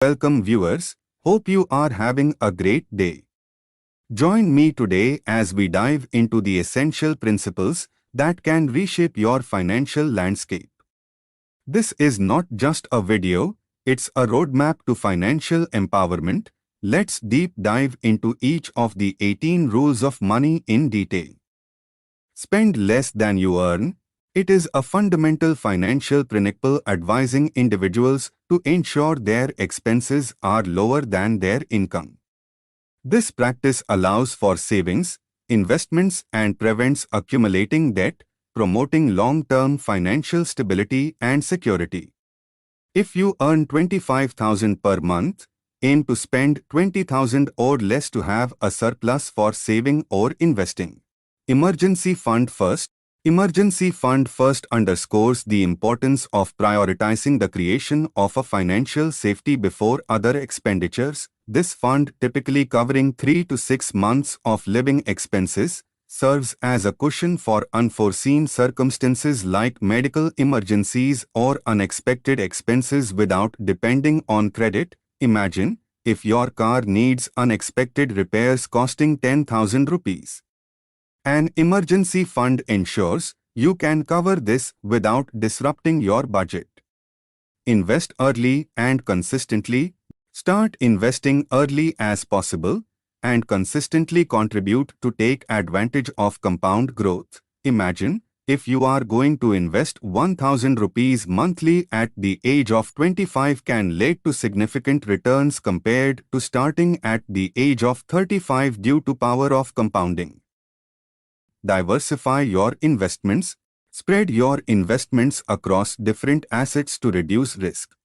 Welcome viewers, hope you are having a great day. Join me today as we dive into the essential principles that can reshape your financial landscape. This is not just a video, it's a roadmap to financial empowerment. Let's deep dive into each of the 18 rules of money in detail. Spend less than you earn. It is a fundamental financial principle advising individuals to ensure their expenses are lower than their income. This practice allows for savings, investments, and prevents accumulating debt, promoting long-term financial stability and security. If you earn $25,000 per month, aim to spend $20,000 or less to have a surplus for saving or investing. Emergency Fund First. Emergency Fund First underscores the importance of prioritizing the creation of a financial safety before other expenditures. This fund, typically covering 3 to 6 months of living expenses, serves as a cushion for unforeseen circumstances like medical emergencies or unexpected expenses without depending on credit. Imagine if your car needs unexpected repairs costing 10,000 rupees. An emergency fund ensures you can cover this without disrupting your budget. Invest early and consistently. Start investing early as possible and consistently contribute to take advantage of compound growth. Imagine if you are going to invest 1,000 rupees monthly at the age of 25 can lead to significant returns compared to starting at the age of 35 due to power of compounding. Diversify your investments. Spread your investments across different assets to reduce risk.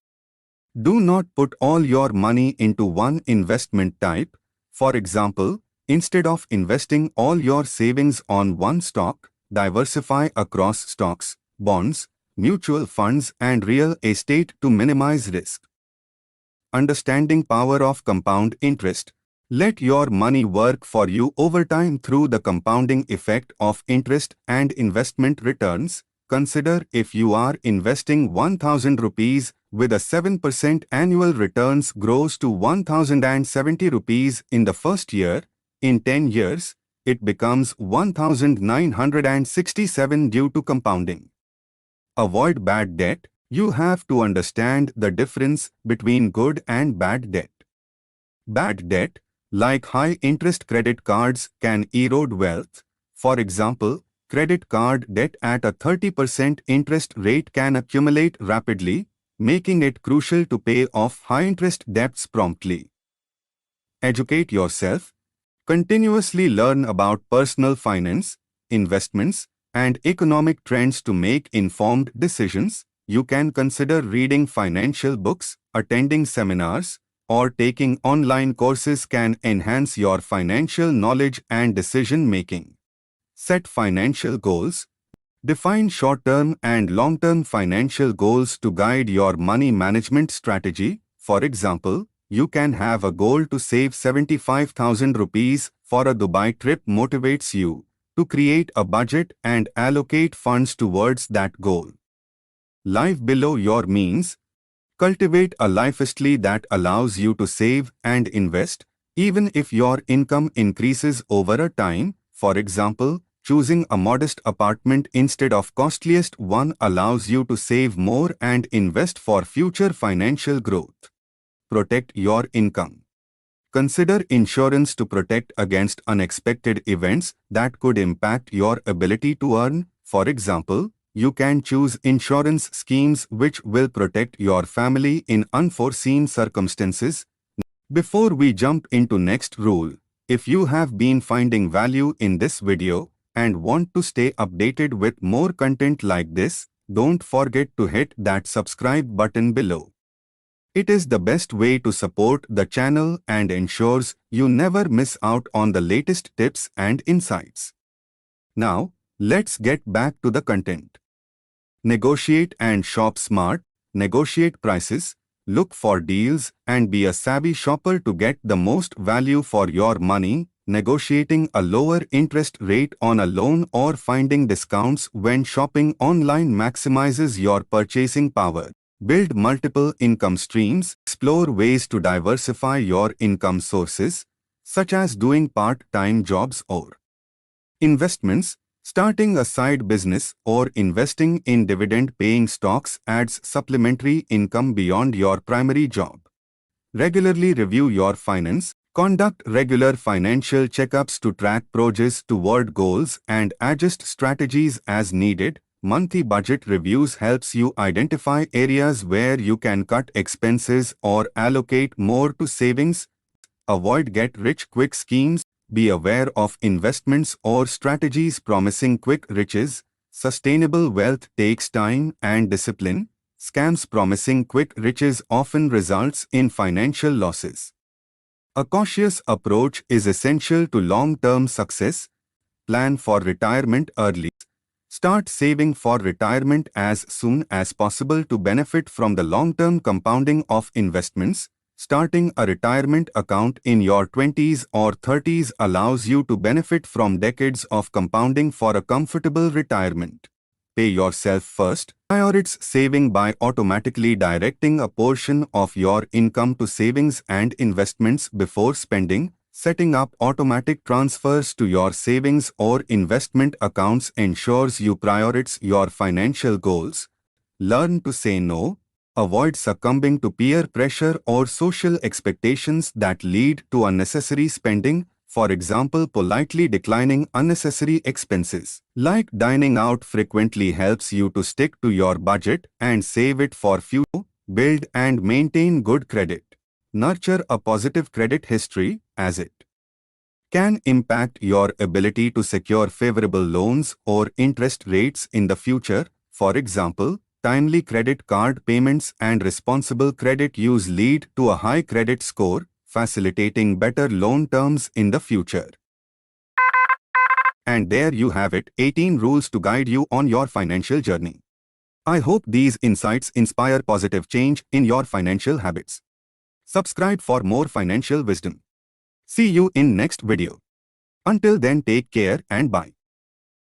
Do not put all your money into one investment type. For example, instead of investing all your savings on one stock, diversify across stocks, bonds, mutual funds, and real estate to minimize risk. Understanding power of compound interest. Let your money work for you over time through the compounding effect of interest and investment returns. Consider if you are investing 1,000 rupees with a 7% annual returns grows to 1,070 rupees in the first year. In 10 years, it becomes 1,967 due to compounding. Avoid bad debt. You have to understand the difference between good and bad debt. Bad debt, like high-interest credit cards, can erode wealth. For example, credit card debt at a 30% interest rate can accumulate rapidly, making it crucial to pay off high-interest debts promptly. Educate yourself. Continuously learn about personal finance, investments, and economic trends to make informed decisions. You can consider reading financial books, attending seminars, or taking online courses can enhance your financial knowledge and decision-making. Set financial goals. Define short-term and long-term financial goals to guide your money management strategy. For example, you can have a goal to save 75,000 rupees for a Dubai trip motivates you to create a budget and allocate funds towards that goal. Live below your means. Cultivate a lifestyle that allows you to save and invest, even if your income increases over a time. For example, choosing a modest apartment instead of costliest one allows you to save more and invest for future financial growth. Protect your income. Consider insurance to protect against unexpected events that could impact your ability to earn. For example, you can choose insurance schemes which will protect your family in unforeseen circumstances. Before we jump into next rule, if you have been finding value in this video and want to stay updated with more content like this, don't forget to hit that subscribe button below. It is the best way to support the channel and ensures you never miss out on the latest tips and insights. Now, let's get back to the content. Negotiate and shop smart. Negotiate prices, look for deals, and be a savvy shopper to get the most value for your money. Negotiating a lower interest rate on a loan or finding discounts when shopping online maximizes your purchasing power. Build multiple income streams. Explore ways to diversify your income sources, such as doing part-time jobs or investments. Starting a side business or investing in dividend-paying stocks adds supplementary income beyond your primary job. Regularly review your finance. Conduct regular financial checkups to track progress toward goals and adjust strategies as needed. Monthly budget reviews helps you identify areas where you can cut expenses or allocate more to savings. Avoid get-rich-quick schemes. Be aware of investments or strategies promising quick riches. Sustainable wealth takes time and discipline. Scams promising quick riches often results in financial losses. A cautious approach is essential to long-term success. Plan for retirement early. Start saving for retirement as soon as possible to benefit from the long-term compounding of investments. Starting a retirement account in your 20s or 30s allows you to benefit from decades of compounding for a comfortable retirement. Pay yourself first. Prioritize saving by automatically directing a portion of your income to savings and investments before spending. Setting up automatic transfers to your savings or investment accounts ensures you prioritize your financial goals. Learn to say no. Avoid succumbing to peer pressure or social expectations that lead to unnecessary spending. For example, politely declining unnecessary expenses, like dining out frequently, helps you to stick to your budget and save it for future. Build and maintain good credit. Nurture a positive credit history, as it can impact your ability to secure favorable loans or interest rates in the future. For example, timely credit card payments and responsible credit use lead to a high credit score, facilitating better loan terms in the future. And there you have it, 18 rules to guide you on your financial journey. I hope these insights inspire positive change in your financial habits. Subscribe for more financial wisdom. See you in next video. Until then, take care and bye.